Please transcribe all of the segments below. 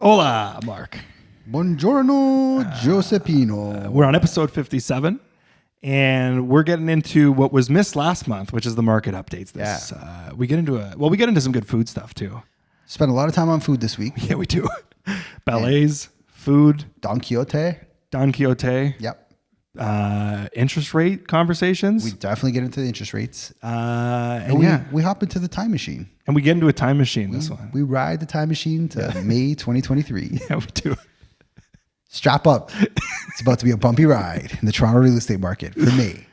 Hola, Mark. Buongiorno, Giuseppino. We're on episode 57, and we're getting into what was missed last month, which is the market updates. We get into some good food stuff too. Spent a lot of time on food this week. Yeah, we do. Ballets, food, Don Quixote. Yep. Interest rate conversations. We definitely get into the interest rates. And we hop into the time machine. And we get into a time machine this one. We ride the time machine to May 2023. Yeah, we do. Strap up. It's about to be a bumpy ride in the Toronto real estate market for May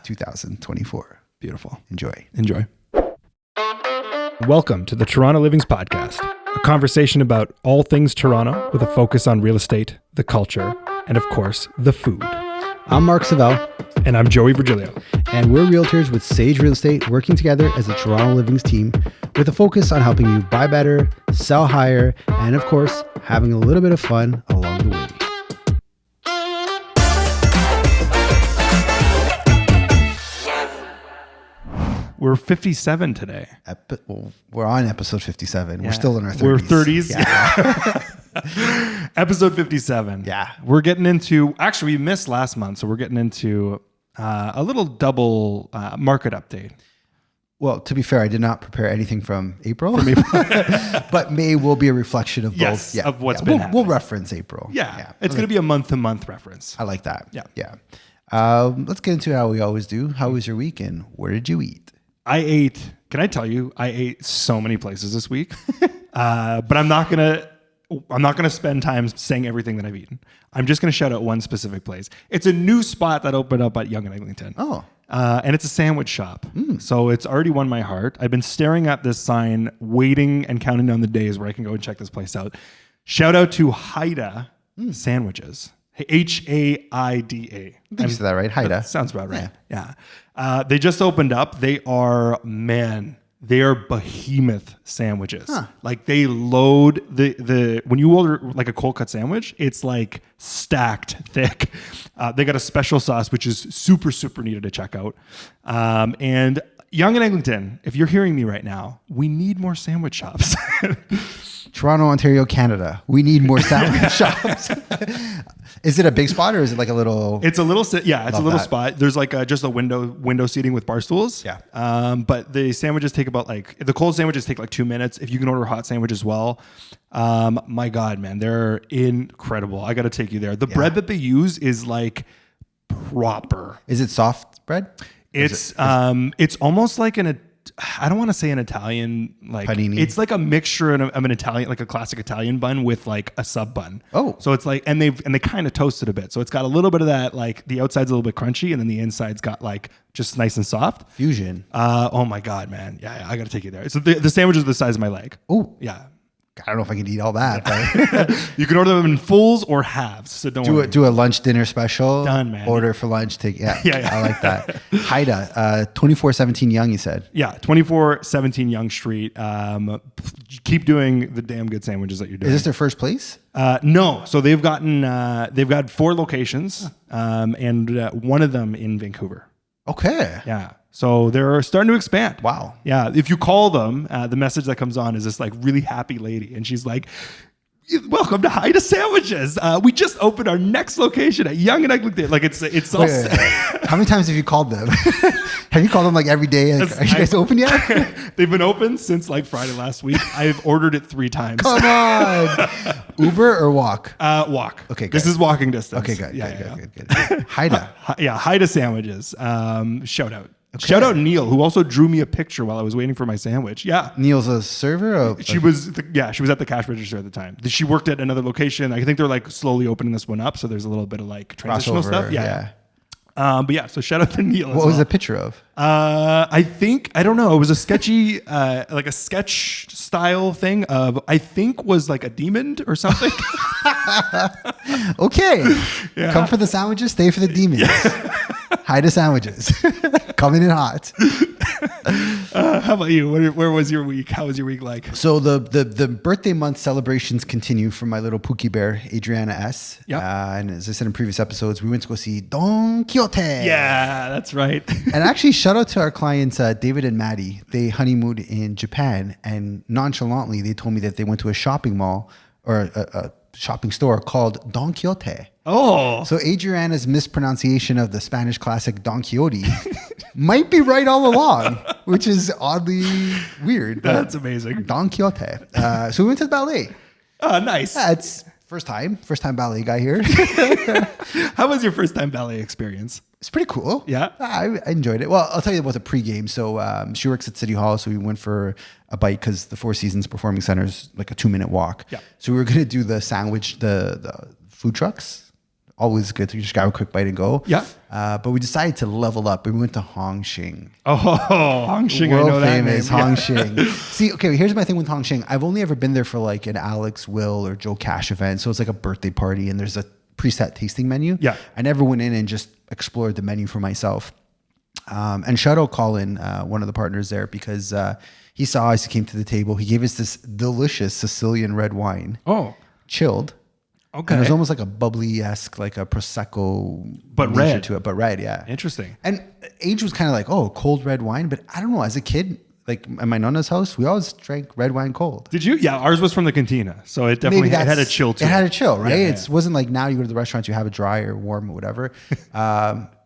2024. Beautiful. Enjoy. Welcome to the Toronto Livings Podcast, a conversation about all things Toronto with a focus on real estate, the culture, and of course, the food. I'm Mark Savel. And I'm Joey Virgilio. And we're realtors with Sage Real Estate working together as a Toronto Livings team with a focus on helping you buy better, sell higher, and of course, having a little bit of fun along the way. We're 57 today. We're on episode 57. Yeah. We're still in our 30s. We're 30s. Yeah. Episode 57. Yeah. We're getting into, actually, we missed last month, so we're getting into a little double market update. Well, to be fair, I did not prepare anything from April. But May will be a reflection of both. Yes, of what's been happening. We'll reference April. Yeah. It's going to be a month-to-month reference. I like that. Yeah. Let's get into how we always do. How was your week and where did you eat? Can I tell you, I ate so many places this week, but I'm not going to spend time saying everything that I've eaten. I'm just going to shout out one specific place. It's a new spot that opened up at Yonge and Eglinton. Oh. And it's a sandwich shop. So it's already won my heart. I've been staring at this sign, waiting and counting down the days where I can go and check this place out. Shout out to Haida Sandwiches. Haida. I think you said that right. Haida. Sounds about right. Yeah. They just opened up. They are behemoth sandwiches. Like they load when you order like a cold cut sandwich, it's like stacked thick. They got a special sauce, which is super, super needed to check out. And Yonge and Eglinton, if you're hearing me right now, we need more sandwich shops. Toronto, Ontario, Canada. We need more sandwich shops. Is it a big spot or is it like a little? It's a little spot. There's like just a window seating with bar stools. Yeah. But the sandwiches take the cold sandwiches take like 2 minutes. If you can order a hot sandwich as well. My God, man, they're incredible. I got to take you there. The bread that they use is like proper. Is it soft bread? It's almost like I don't want to say an Italian, like panini. It's like a mixture of an Italian, like a classic Italian bun with like a sub bun. Oh, so it's like, and they kind of toast it a bit. So it's got a little bit of that, like the outside's a little bit crunchy and then the inside's got like just nice and soft. Fusion. Oh my God, man. Yeah, I got to take you there. So the sandwich is the size of my leg. Oh, yeah. I don't know if I can eat all that. But you can order them in fulls or halves. So don't worry. Do a lunch dinner special. Done, man. Order for lunch. Yeah. I like that. Haida, 2417 Yonge, you said. Yeah, 2417 Yonge Street. Keep doing the damn good sandwiches that you're doing. Is this their first place? No. So they've got 4 locations, and one of them in Vancouver. Okay. Yeah. So they're starting to expand. Wow. Yeah. If you call them, the message that comes on is this like really happy lady. And she's like, welcome to Haida Sandwiches. We just opened our next location at Yonge and Eglinton. Like it's all wait. How many times have you called them? Have you called them like every day? Like, are you guys open yet? They've been open since like Friday last week. I've ordered it 3 times. Come on. Uber or walk? Walk. Okay, good. This is walking distance. Okay, good. Good. Haida. Haida Sandwiches. Shout out. Okay. Shout out Neil, who also drew me a picture while I was waiting for my sandwich. Yeah. Neil's a server? She was at the cash register at the time. She worked at another location. I think they're like slowly opening this one up. So there's a little bit of like transitional stuff. Yeah. But yeah, so shout out to Neil. What was the picture of? I don't know. It was a sketchy, like a sketch style thing of, I think was like a demon or something. Okay. Yeah. Come for the sandwiches, stay for the demons. Haida Sandwiches. Coming in hot. How about you? Where was your week? How was your week like? So the birthday month celebrations continue for my little Pookie Bear, Adriana S. Yeah. And as I said in previous episodes, we went to go see Don Quixote. Yeah, that's right. And actually, shout out to our clients, David and Maddie. They honeymooned in Japan, and nonchalantly, they told me that they went to a shopping mall or a shopping store called Don Quixote. Oh, So Adriana's mispronunciation of the Spanish classic Don Quixote might be right all along, which is oddly weird. that's amazing. Don Quixote. So we went to the ballet. Oh, nice. Yeah, it's first time ballet guy here. How was your first time ballet experience? It's pretty cool. Yeah. I enjoyed it. Well, I'll tell you about the pregame. So she works at City Hall, so we went for a bite because the Four Seasons Performing Center is like a 2-minute walk. Yeah. So we were going to do the sandwich, the food trucks. Always good to just grab a quick bite and go. Yeah. But we decided to level up. We went to Hong Shing. Oh, Hong Shing, I know World that famous name. Hong Shing. See, okay, here's my thing with Hong Shing. I've only ever been there for like an Alex, Will, or Joe Cash event. So it's like a birthday party and there's a preset tasting menu. Yeah. I never went in and just explored the menu for myself. And shout out Colin, one of the partners there, because he saw us, he came to the table. He gave us this delicious Sicilian red wine, Oh, chilled. okay. And it was almost like a bubbly-esque, like a Prosecco But nature red. to it, but red, yeah. Interesting. And age was kind of like, oh, cold red wine. But I don't know, as a kid, like at my nonna's house, we always drank red wine cold. Did you? Yeah, ours was from the cantina, so it definitely it had a chill to it. It had a chill, right? Yeah, It wasn't like now you go to the restaurant, you have it dry or warm or whatever.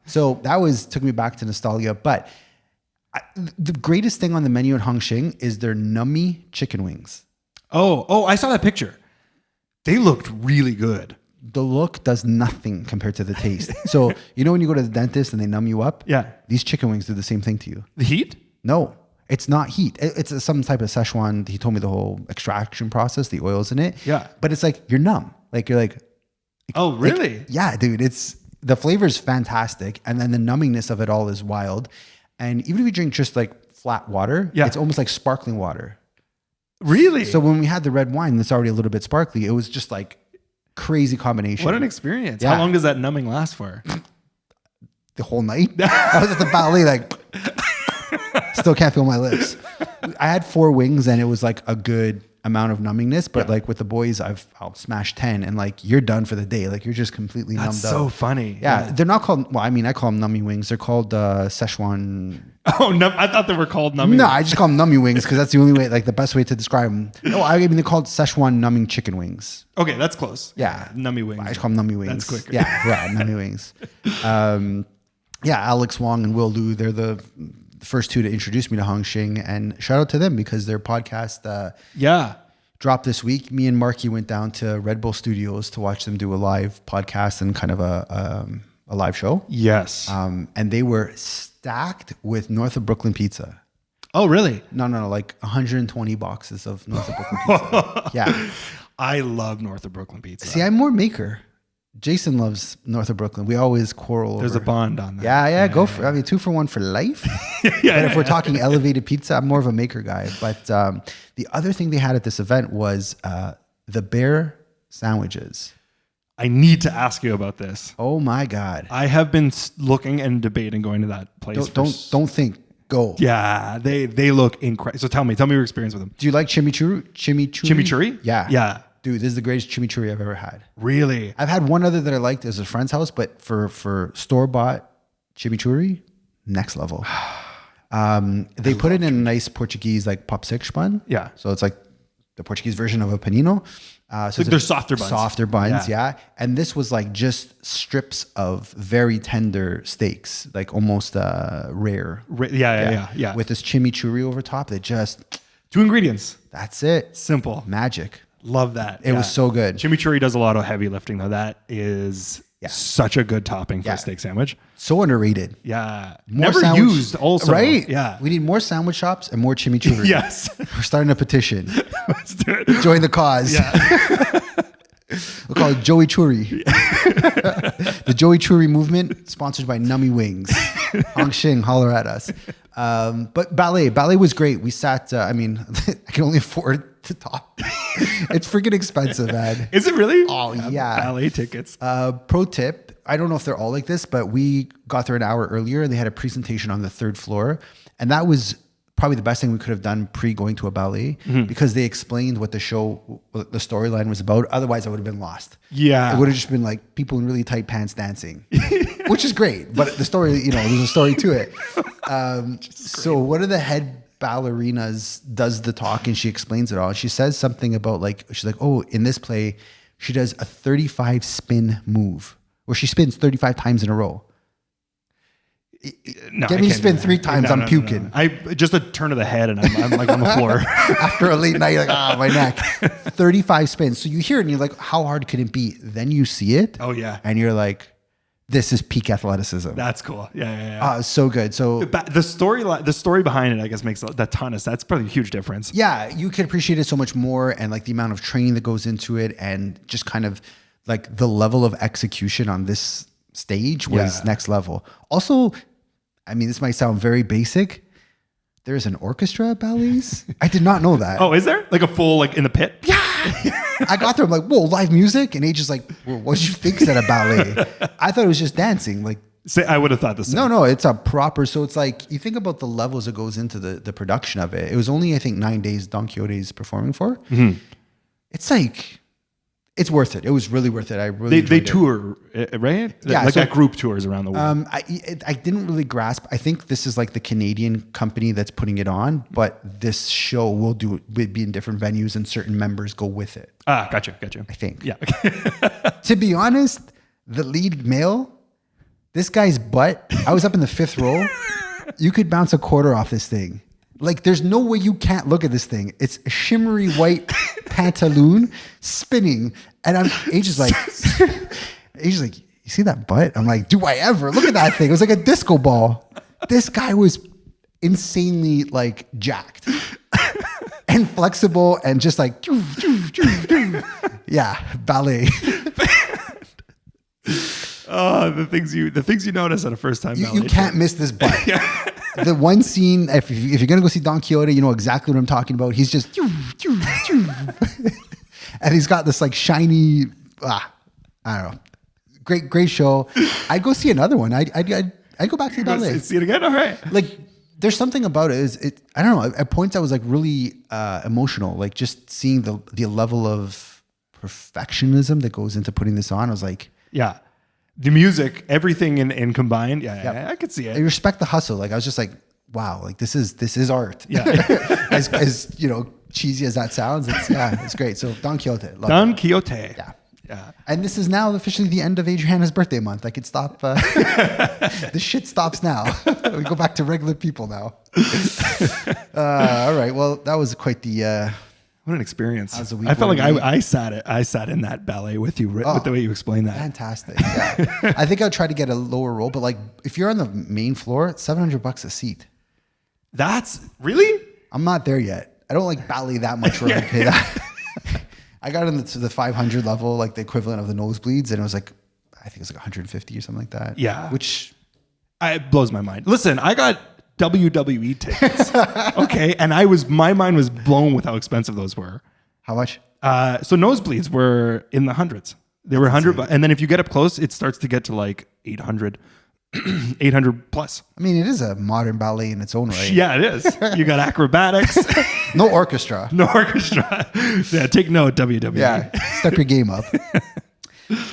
So that took me back to nostalgia. But the greatest thing on the menu at Hong Shing is their Nummy chicken wings. Oh, I saw that picture. They looked really good. The look does nothing compared to the taste. So, you know when you go to the dentist and they numb you up? Yeah. These chicken wings do the same thing to you. The heat? No, it's not heat. It's some type of Szechuan. He told me the whole extraction process, the oils in it. Yeah. But it's like, you're numb. Like, you're like, Oh, really? yeah, dude, the flavor is fantastic. And then the numbingness of it all is wild. And even if you drink just like flat water, Yeah. it's almost like sparkling water. Really? So when we had the red wine that's already a little bit sparkly, it was just like crazy combination. What an experience. Yeah. How long does that numbing last for? The whole night. I was at the ballet, like, still can't feel my lips. I had 4 wings and it was like a good amount of numbingness, but like with the boys, I'll smash 10 and like you're done for the day. Like you're just completely That's numbed so up. funny. Yeah, they're not called, well, I mean, I call them nummy wings. They're called Szechuan. Oh, no, I thought they were called numbing. No, I just call them nummy wings because that's the only way, like the best way to describe them. No, I mean, they're called Szechuan numbing chicken wings. Okay, that's close. Yeah. Nummy wings. I just call them nummy wings. That's quicker. Yeah, nummy wings. Yeah, Alex Wong and Will Liu, they're the first 2 to introduce me to Hong Shing, and shout out to them because their podcast Yeah. dropped this week. Me and Marky went down to Red Bull Studios to watch them do a live podcast and kind of a live show. Yes. And they were stacked with North of Brooklyn pizza. Oh, really? No, like 120 boxes of North of Brooklyn pizza. Yeah. I love North of Brooklyn pizza. See, I'm more maker. Jason loves North of Brooklyn. We always quarrel There's over. a bond on that. Yeah, go for it. I mean, 2 for 1 for life. But if we're talking elevated pizza, I'm more of a maker guy. But the other thing they had at this event was the bear sandwiches. I need to ask you about this. Oh my God. I have been looking and debating going to that place. Don't think. Go. Yeah, they look incredible. So tell me your experience with them. Do you like chimichurri? Chimichurri? Yeah. Yeah. Dude, this is the greatest chimichurri I've ever had. Really? I've had one other that I liked as a friend's house, but for store-bought chimichurri, next level. They put it in a nice Portuguese like popsicle bun. Yeah. So it's like the Portuguese version of a panino. So Like they're softer buns. Softer buns, yeah. And this was like just strips of very tender steaks, like almost rare. Yeah. With this chimichurri over top, they just, 2 ingredients. that's it. Simple. Magic. Love that. It was so good. Chimichurri does a lot of heavy lifting though. That is such a good topping for a steak sandwich. So underrated. Yeah. More Never sandwich- used also. Right? Yeah. We need more sandwich shops and more chimichurri. Yes. We're starting a petition. Let's do it. Join the cause. Yeah. We'll call it Joey Churi. The Joey Churi movement, sponsored by Nummy Wings. Hong Shing, holler at us. But ballet was great. We sat, I mean, I can only afford to top. It's freaking expensive, man. Is it really? Oh, yeah. Ballet tickets. Pro tip, I don't know if they're all like this, but we got there an hour earlier and they had a presentation on the 3rd floor. And that was probably the best thing we could have done going to a ballet because they explained what the storyline was about. Otherwise, I would have been lost. Yeah. It would have just been like people in really tight pants dancing, which is great. But the story, there's a story to it. So one of the head ballerinas does the talk and she explains it all. She says something about like, she's like, oh, in this play, she does a 35 spin move where she spins 35 times in a row. No, Get me to spin 3 times, I'm puking. I just a turn of the head and I'm like on the floor. After a late night, you're like, my neck. 35 spins. So you hear it and you're like, how hard could it be? Then you see it. Oh, yeah. And you're like, this is peak athleticism. That's cool. Yeah. So good. So the story behind it, I guess, makes a ton of sense. That's probably a huge difference. Yeah, you can appreciate it so much more, and like the amount of training that goes into it, and just kind of like the level of execution on this stage was next level. Also, I mean, this might sound very basic. There's an orchestra at ballets. I did not know that. Oh, is there? Like a full, like in the pit? Yeah. I got there, I'm like, whoa, live music? And Age is like, well, what did you think at a ballet? I thought it was just dancing. Like, I would have thought the same. No, it's a proper, so it's like, you think about the levels that goes into the production of it. It was only, I think, 9 days Don Quixote is performing for. Mm-hmm. It's like, it's worth it. It was really worth it. I really they tour, right? Yeah, like so, that group tours around the world. I didn't really grasp. I think this is like the Canadian company that's putting it on, but this show will be in different venues and certain members go with it. Ah, gotcha. I think. Yeah. To be honest, the lead male, this guy's butt, I was up in the 5th row. You could bounce a quarter off this thing. Like, there's no way you can't look at this thing. It's a shimmery white pantaloon spinning. And Age is like, you see that butt? I'm like, do I ever? Look at that thing. It was like a disco ball. This guy was insanely like jacked and flexible and just like, yeah, ballet. Oh, the things you notice at a first time ballet. You can't miss this butt. The one scene, if you're going to go see Don Quixote, you know exactly what I'm talking about. He's just, and he's got this like shiny, I don't know. Great show. I'd go see another one. I'd go back to the ballet. See it again? All right. Like, there's something about it. I don't know. At points I was like really emotional. Like just seeing the level of perfectionism that goes into putting this on. I was like, yeah. The music, everything in combined. Yeah, I could see it. I respect the hustle. Like I was just like, wow, like this is art. Yeah. as you know, cheesy as that sounds, it's great. So Don Quixote. Don Quixote. Yeah. And this is now officially the end of Adriana's birthday month. I could stop. The shit stops now. We go back to regular people now. All right. Well, that was quite the. What an experience! I felt like I sat in that ballet with you, with the way you explained that. Fantastic. Yeah. I think I'll try to get a lower roll, but like if you're on the main floor, it's $700 a seat. That's really? I'm not there yet. I don't like ballet that much where I pay that. I got into the 500 level, like the equivalent of the nosebleeds, and it was like, I think it was like 150 or something like that. Yeah. Which it blows my mind. Listen, I got WWE tickets. Okay. And my mind was blown with how expensive those were. How much? So nosebleeds were in the hundreds. They were 100, and then if you get up close, it starts to get to like 800 plus. I mean, it is a modern ballet in its own right. Yeah, it is. You got acrobatics. No orchestra. Yeah, take note, WWE. Yeah, step your game up.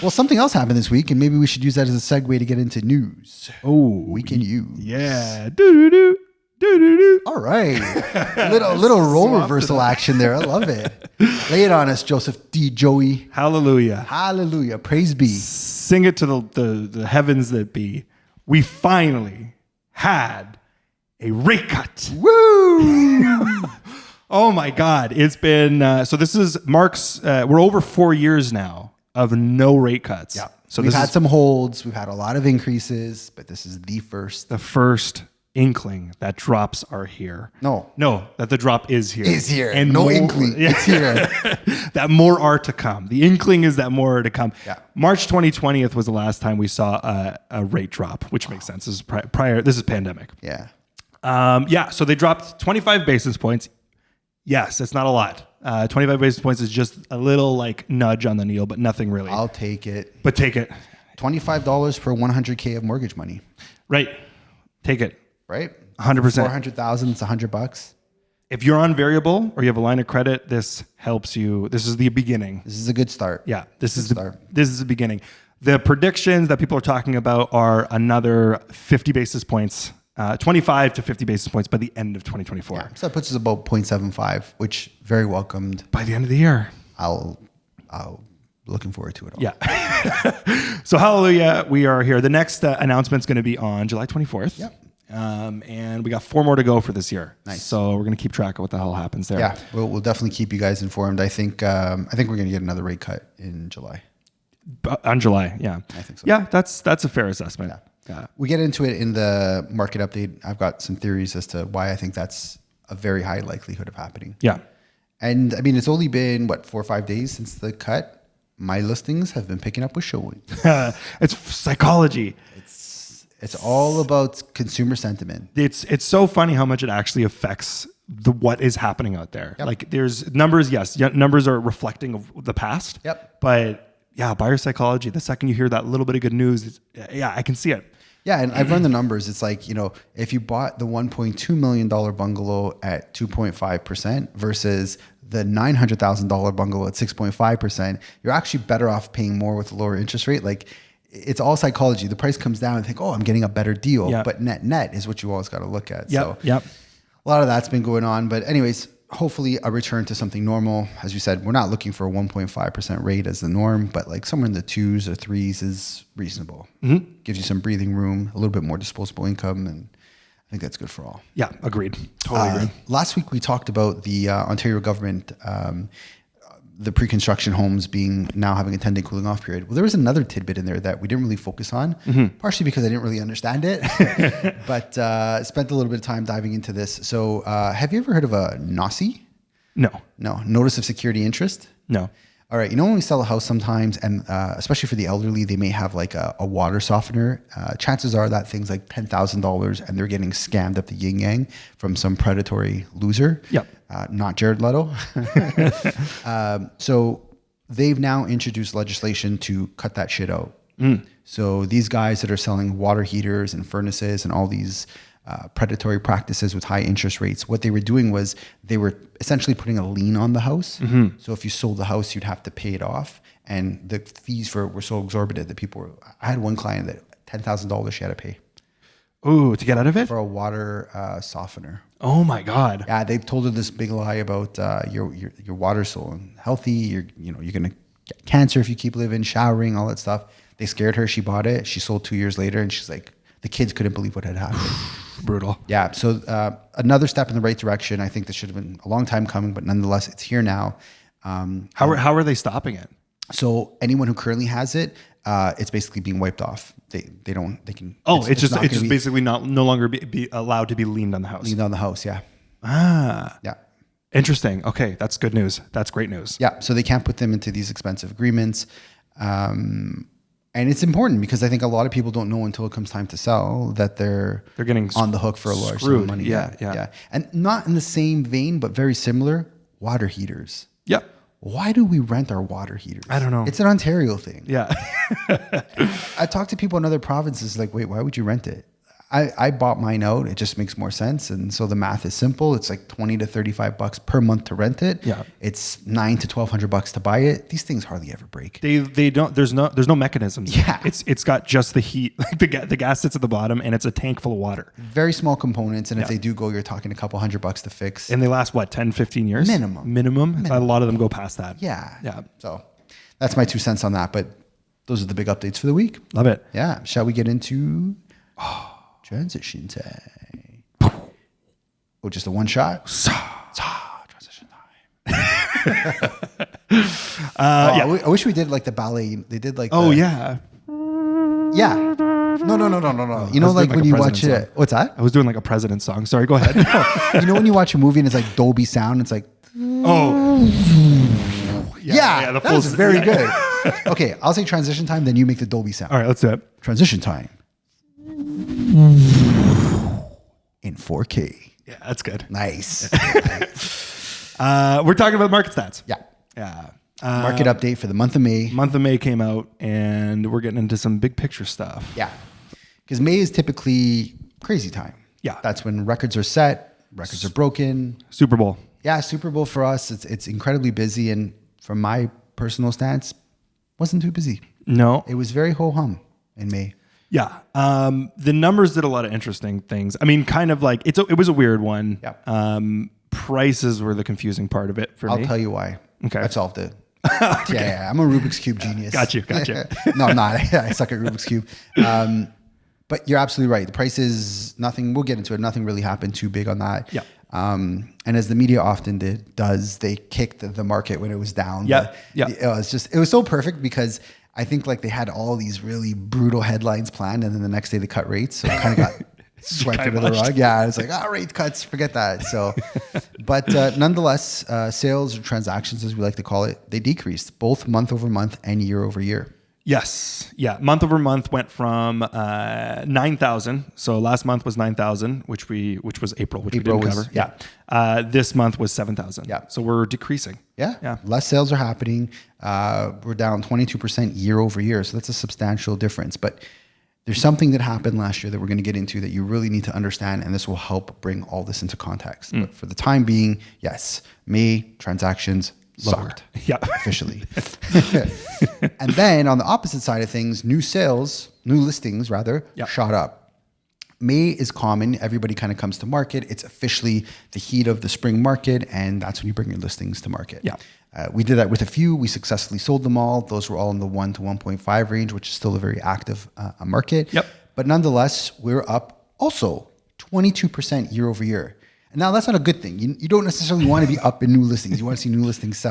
Well, something else happened this week, and maybe we should use that as a segue to get into news. Oh, week in news. Yeah. Do-do-do. Do-do-do. All right. little role reversal action there. I love it. Lay it on us, Joseph D. Joey. Hallelujah. Hallelujah. Praise be. Sing it to the heavens that be. We finally had a rate cut. Woo! Oh my God. It's been, so this is Mark's, we're over 4 years now of no rate cuts. Yeah. So we've had some holds. We've had a lot of increases, but this is the first. The first inkling that drops are here. No, that the drop is here. Is here. And no more, inkling. Yeah. It's here. That more are to come. The inkling is that more are to come. Yeah. March 2020 was the last time we saw a rate drop, which makes sense. This is prior. This is pandemic. Yeah. So they dropped 25 basis points. Yes, it's not a lot. 25 basis points is just a little like nudge on the needle, but nothing really. I'll take it. But take it. $25 per $100K of mortgage money. Right. Take it. Right? 100%. 400,000, it's $100. If you're on variable or you have a line of credit, this helps you. This is the beginning. This is a good start. Yeah, this is the beginning. The predictions that people are talking about are another 50 basis points 25 to 50 basis points by the end of 2024. Yeah, so that puts us about 0.75, which very welcomed. By the end of the year. I'll looking forward to it all. Yeah. So hallelujah, we are here. The next announcement's going to be on July 24th. Yep. And we got 4 more to go for this year. Nice. So we're going to keep track of what the hell happens there. Yeah, we'll definitely keep you guys informed. I think we're going to get another rate cut in July. On July, yeah. I think so. Yeah, that's a fair assessment. Yeah. We get into it in the market update. I've got some theories as to why I think that's a very high likelihood of happening. Yeah. And I mean, it's only been 4 or 5 days since the cut. My listings have been picking up with showing. It's psychology. It's all about consumer sentiment. It's so funny how much it actually affects what is happening out there. Yep. Like there's numbers, yes, numbers are reflecting of the past. Yep. But yeah, buyer psychology, the second you hear that little bit of good news, I can see it. Yeah, and I've run the numbers. It's like, if you bought the $1.2 million bungalow at 2.5% versus the $900,000 bungalow at 6.5%, you're actually better off paying more with a lower interest rate. Like, it's all psychology. The price comes down and think, I'm getting a better deal. Yep. But net is what you always got to look at. Yep. So Yep. a lot of that's been going on. But anyways, hopefully a return to something normal. As you said, we're not looking for a 1.5% rate as the norm, but like somewhere in the 2s or 3s is reasonable. Mm-hmm. Gives you some breathing room, a little bit more disposable income, and I think that's good for all. Yeah, agreed. Totally agreed. Last week we talked about the Ontario government, the pre-construction homes now having a 10-day cooling off period. Well, there was another tidbit in there that we didn't really focus on, partially because I didn't really understand it, but spent a little bit of time diving into this. So have you ever heard of a NOSI? No. Notice of Security Interest? No. All right. When we sell a house sometimes, and especially for the elderly, they may have like a water softener. Chances are that thing's like $10,000 and they're getting scammed up the yin yang from some predatory loser. Yep. Not Jared Leto. So they've now introduced legislation to cut that shit out. So these guys that are selling water heaters and furnaces and all these predatory practices with high interest rates, what they were doing was they were essentially putting a lien on the house. So if you sold the house, you'd have to pay it off. And the fees were so exorbitant that I had one client that $10,000 she had to pay. Ooh, to get out of it? For a water softener. Oh my God. Yeah, they told her this big lie about your water's so healthy. You're going to get cancer if you keep living, showering, all that stuff. They scared her. She bought it. She sold 2 years later, and she's like, the kids couldn't believe what had happened. Brutal. Yeah. So another step in the right direction. I think this should have been a long time coming, but nonetheless, it's here now. How are they stopping it? So anyone who currently has it, it's basically being wiped off. They can. Oh, it's just basically no longer be allowed to be leaned on the house. Leaned on the house. Yeah. Yeah. Interesting. Okay, that's good news. That's great news. Yeah. So they can't put them into these expensive agreements. And it's important because I think a lot of people don't know until it comes time to sell that they're getting on the hook for a large sum of money. Yeah. And not in the same vein, but very similar, water heaters. Yeah. Why do we rent our water heaters? I don't know. It's an Ontario thing. Yeah. I talk to people in other provinces like, wait, why would you rent it? I bought mine out. It just makes more sense. And so the math is simple. It's like $20 to $35 per month to rent it. Yeah. It's $900 to $1,200 to buy it. These things hardly ever break. They don't, there's no mechanisms. Yeah. It's got just the heat. Like the gas sits at the bottom and it's a tank full of water. Very small components. And if they do go, you're talking a couple $100 to fix. And they last what, 10, 15 years? Minimum. A lot of them go past that. Yeah. So that's my 2 cents on that. But those are the big updates for the week. Love it. Yeah. Shall we get into transition time? Oh, just a one shot? Transition time. I wish we did like the ballet. They did like yeah. Yeah. No. You know, like when you watch it. What's that? I was doing like a president song. Sorry, go ahead. You know when you watch a movie and it's like Dolby sound, it's like yeah, that was very good. Okay, I'll say transition time, then you make the Dolby sound. All right, let's do it. Transition time. In 4K. Yeah, that's good. Nice. We're talking about market stats. Yeah. Market update for the month of May. Month of May came out, and we're getting into some big picture stuff. Yeah. Because May is typically crazy time. Yeah. That's when records are set, records are broken. Super Bowl. Yeah, Super Bowl for us, it's incredibly busy. And from my personal stance, wasn't too busy. No. It was very ho-hum in May. Yeah. The numbers did a lot of interesting things. I mean, kind of like it was a weird one. Yeah. Prices were the confusing part of it for me. I'll tell you why. Okay. I've solved it. Okay. Yeah, I'm a Rubik's Cube genius. Got you. No, I'm not. I suck at Rubik's Cube. But you're absolutely right. The price is nothing. We'll get into it. Nothing really happened too big on that. Yeah. And as the media often does, they kicked the market when it was down. Yeah. Yeah. It was so perfect because I think like they had all these really brutal headlines planned, and then the next day they cut rates, so it kind of got swept under the rug. Yeah, it's like rate cuts, forget that. So, but nonetheless, sales or transactions, as we like to call it, they decreased both month over month and year over year. Yes. Yeah. Month over month went from 9,000. So last month was 9,000, which was April, which April we didn't cover. Yeah. This month was 7,000. Yeah. So we're decreasing. Yeah. Yeah. Less sales are happening. We're down 22% year over year. So that's a substantial difference. But there's something that happened last year that we're going to get into that you really need to understand. And this will help bring all this into context. But for the time being, yes, May transactions sucked. Yeah. Officially. And then on the opposite side of things, new listings rather, shot up. May is common. Everybody kind of comes to market. It's officially the heat of the spring market, and that's when you bring your listings to market. Yeah. We did that with a few. We successfully sold them all. Those were all in the 1 to 1.5 range, which is still a very active market. Yep. But nonetheless, we're up also 22% year over year. And now that's not a good thing. You don't necessarily want to be up in new listings. You want to see new listings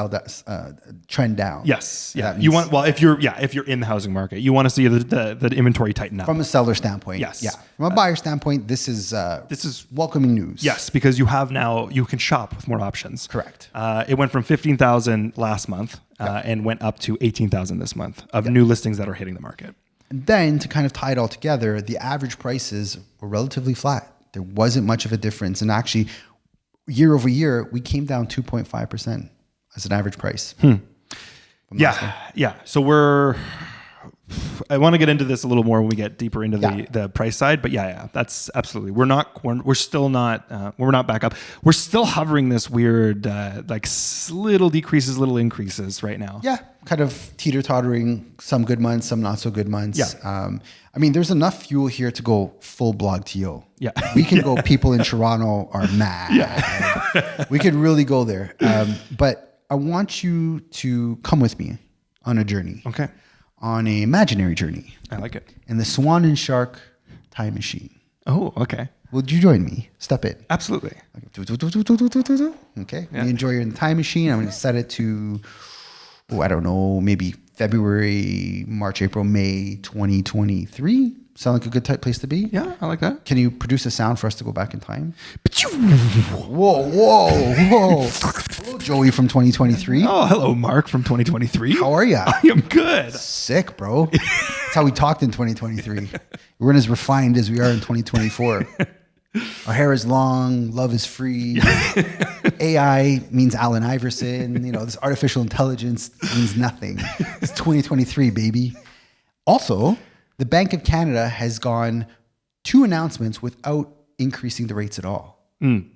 trend down. Yes. Yeah. If you're in the housing market, you want to see the inventory tighten up. From a seller standpoint. Yes. Yeah. From a buyer standpoint, this is welcoming news. Yes, because you can shop with more options. Correct. It went from 15,000 last month and went up to 18,000 this month of new listings that are hitting the market. And then to kind of tie it all together, the average prices were relatively flat. There wasn't much of a difference. And actually, year over year, we came down 2.5% as an average price. Yeah. Yeah. So I want to get into this a little more when we get deeper into the price side, but that's absolutely, we're still not, we're not back up. We're still hovering this weird, like little decreases, little increases right now. Yeah. Kind of teeter-tottering, some good months, some not so good months. Yeah. I mean, there's enough fuel here to go full blog TO. Yeah. We can go, people in Toronto are mad. Yeah. We could really go there. But I want you to come with me on a journey. Okay. On an imaginary journey. I like it. In the Swan and Shark time machine. Oh, okay. Would you join me? Step in. Absolutely. Okay. Yeah. You enjoy your time machine. I'm going to set it to, I don't know, maybe February, March, April, May 2023. Sound like a good place to be? Yeah, I like that. Can you produce a sound for us to go back in time? Whoa. Hello, Joey from 2023. Oh, hello, Mark from 2023. How are you? I am good. Sick, bro. That's how we talked in 2023. We weren't as refined as we are in 2024. Our hair is long, love is free. AI means Allen Iverson. This artificial intelligence means nothing. It's 2023, baby. Also, the Bank of Canada has gone 2 announcements without increasing the rates at all.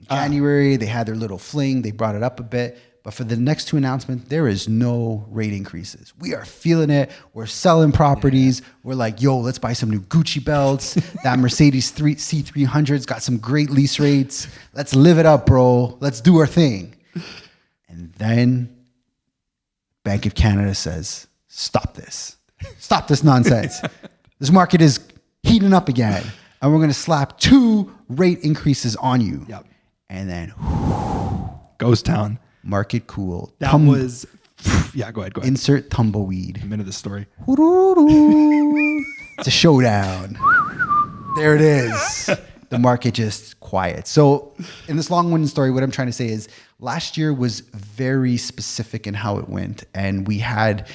January, they had their little fling. They brought it up a bit. But for the next 2 announcements, there is no rate increases. We are feeling it. We're selling properties. Yeah. We're like, yo, let's buy some new Gucci belts. That Mercedes C300's got some great lease rates. Let's live it up, bro. Let's do our thing. And then Bank of Canada says, stop this. Stop this nonsense. This market is heating up again. And we're going to slap 2 rate increases on you. Yep. And then ghost town. Market cool. That was, yeah, go ahead. Insert tumbleweed. I'm into this story. It's a showdown. There it is. The market just quiet. So in this long-winded story, what I'm trying to say is last year was very specific in how it went. And we had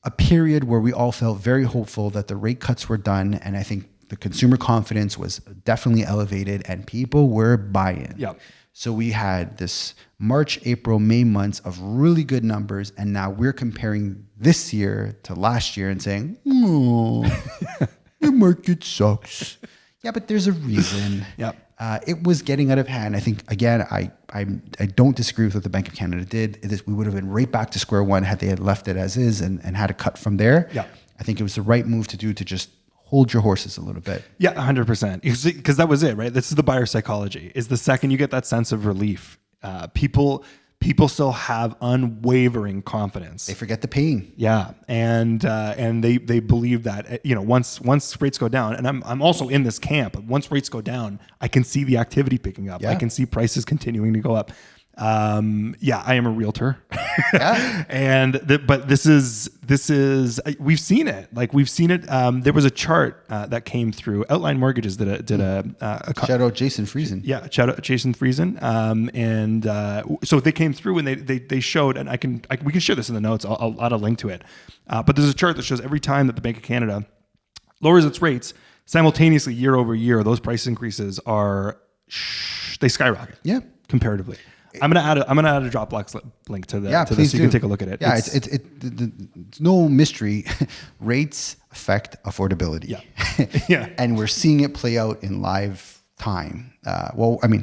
a period where we all felt very hopeful that the rate cuts were done. And I think the consumer confidence was definitely elevated and people were buying. Yep. So we had this March, April, May months of really good numbers. And now we're comparing this year to last year and saying, the market sucks. Yeah, but there's a reason. Yep. It was getting out of hand. I think, again, I don't disagree with what the Bank of Canada did. We would have been right back to square one had they had left it as is and had a cut from there. Yeah. I think it was the right move to do to just hold your horses a little bit. Yeah, 100%. Because that was it, right? This is the buyer psychology. Is the second you get that sense of relief, people still have unwavering confidence. They forget the pain. Yeah, and they believe that once rates go down, and I'm also in this camp. Once rates go down, I can see the activity picking up. Yeah. I can see prices continuing to go up. I am a realtor. Yeah. But this is we've seen it. Like we've seen it. There was a chart that came through. Outline Mortgages did a shout out Jason Friesen. Yeah, shout out Jason Friesen. So they came through and they showed, and we can share this in the notes. I'll add a link to it. But there's a chart that shows every time that the Bank of Canada lowers its rates, simultaneously year over year, those price increases they skyrocket. Yeah, comparatively. I'm gonna add a Dropbox link to this so you can take a look at it. Yeah, it's no mystery. Rates affect affordability. Yeah, yeah, and we're seeing it play out in live time.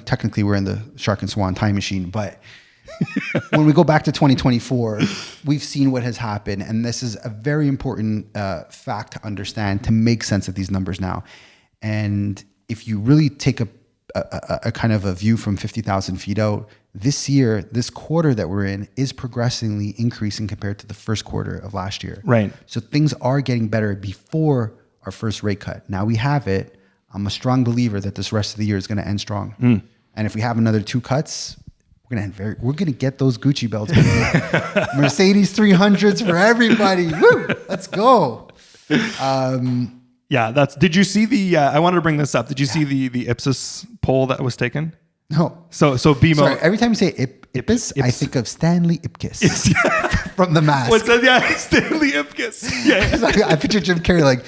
Technically we're in the Shark and Swan time machine, but when we go back to 2024, we've seen what has happened, and this is a very important fact to understand to make sense of these numbers now. And if you really take a kind of a view from 50,000 feet out, this year, this quarter that we're in is progressively increasing compared to the first quarter of last year. Right. So things are getting better before our first rate cut. Now we have it. I'm a strong believer that this rest of the year is going to end strong. And if we have another 2 cuts, we're going to get those Gucci belts. Mercedes 300s for everybody. Woo! Let's go. Yeah, did you see I wanted to bring this up. Did you see the Ipsos poll that was taken? No. So BMO. Sorry, every time you say Ipsos, I think of Stanley Ipkiss from The Mask. What's that? Yeah, Stanley Ipkiss. Yeah. I picture Jim Carrey like.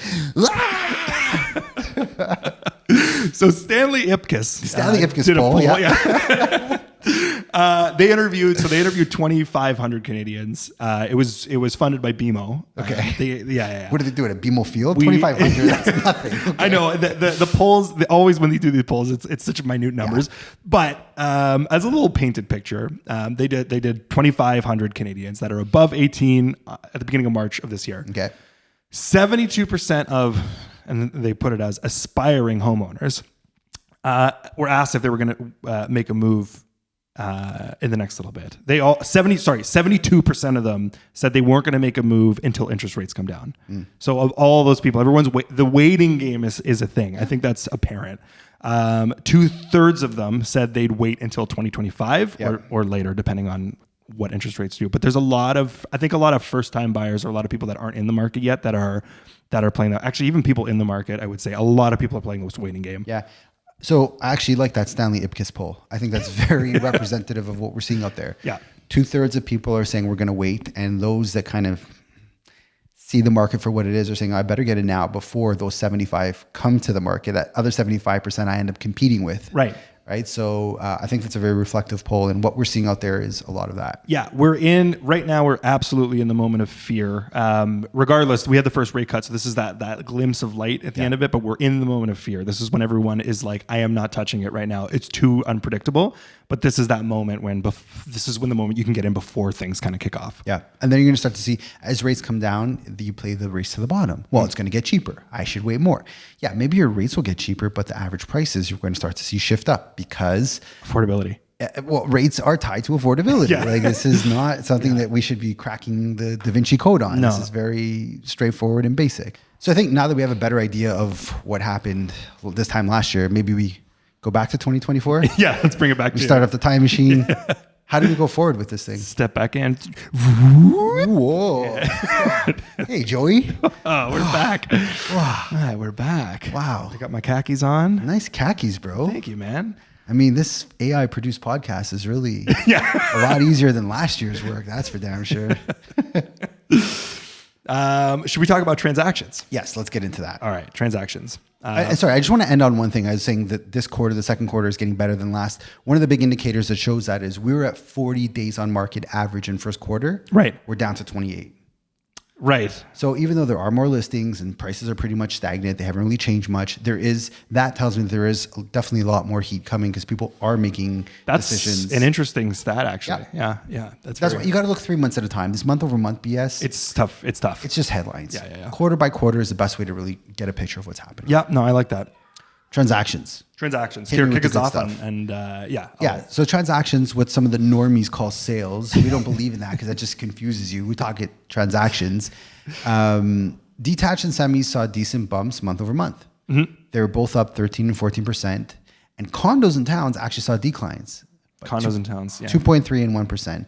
So Stanley Ipkiss did poll, a poll. Yeah. They interviewed 2,500 Canadians. It was funded by BMO. Okay. What did they do at a BMO field? 2,500. That's nothing. Okay. I know the polls. Always when they do these polls, it's such minute numbers. Yeah. But as a little painted picture, they did 2,500 Canadians that are above 18 at the beginning of March of this year. Okay. 72% of, and they put it as aspiring homeowners, were asked if they were going to make a move in the next little bit. 72% of them said they weren't going to make a move until interest rates come down. So of all those people, the waiting game is a thing. I think that's apparent. 2/3 of them said they'd wait until 2025 or later, depending on what interest rates do. But there's a lot of first time buyers or a lot of people that aren't in the market yet that are playing that. Actually, even people in the market, I would say a lot of people are playing this waiting game. Yeah. So I actually like that Stanley Ipkiss poll. I think that's very representative of what we're seeing out there. Yeah. 2/3 of people are saying we're going to wait. And those that kind of see the market for what it is are saying, I better get it now before those 75 come to the market. That other 75% I end up competing with. Right. Right. So I think that's a very reflective poll. And what we're seeing out there is a lot of that. Yeah. Right now, we're absolutely in the moment of fear. Regardless, we had the first rate cut. So this is that glimpse of light at the end of it. But we're in the moment of fear. This is when everyone is like, I am not touching it right now. It's too unpredictable. But this is that moment this is when the moment you can get in before things kind of kick off. Yeah. And then you're going to start to see as rates come down, you play the race to the bottom. Well, it's going to get cheaper. I should wait more. Yeah. Maybe your rates will get cheaper, but the average prices you're going to start to see shift up because affordability. Well, rates are tied to affordability. Yeah. Like this is not something that we should be cracking the Da Vinci Code on. No. This is very straightforward and basic. So I think now that we have a better idea of what happened this time last year, maybe we go back to 2024. Yeah, let's bring it back. We start up the time machine. How do we go forward with this thing? Step back in. Whoa. Hey, Joey. Oh, we're back. Wow. All right, we're back. Wow. I got my khakis on. Nice khakis, bro. Thank you, man. I mean, this AI-produced podcast is really a lot easier than last year's work. That's for damn sure. Should we talk about transactions? Yes, let's get into that. All right, transactions. Sorry, I just want to end on one thing. I was saying that this quarter, the second quarter, is getting better than last. One of the big indicators that shows that is we were at 40 days on market average in first quarter. Right. We're down to 28. Right. So even though there are more listings and prices are pretty much stagnant, they haven't really changed much. That tells me that there is definitely a lot more heat coming because people are making decisions. That's an interesting stat, actually. Yeah. That's why you got to look 3 months at a time. This month over month BS. It's tough. It's just headlines. Yeah. Quarter by quarter is the best way to really get a picture of what's happening. Yeah. No, I like that. Transactions. Here, kick us off and So transactions, what some of the normies call sales. We don't believe in that because that just confuses you. We talk it transactions. Detached and semis saw decent bumps month over month. Mm-hmm. They were both up 13 and 14%. And condos and towns actually saw declines. Condos and towns, 2.3 and 1%.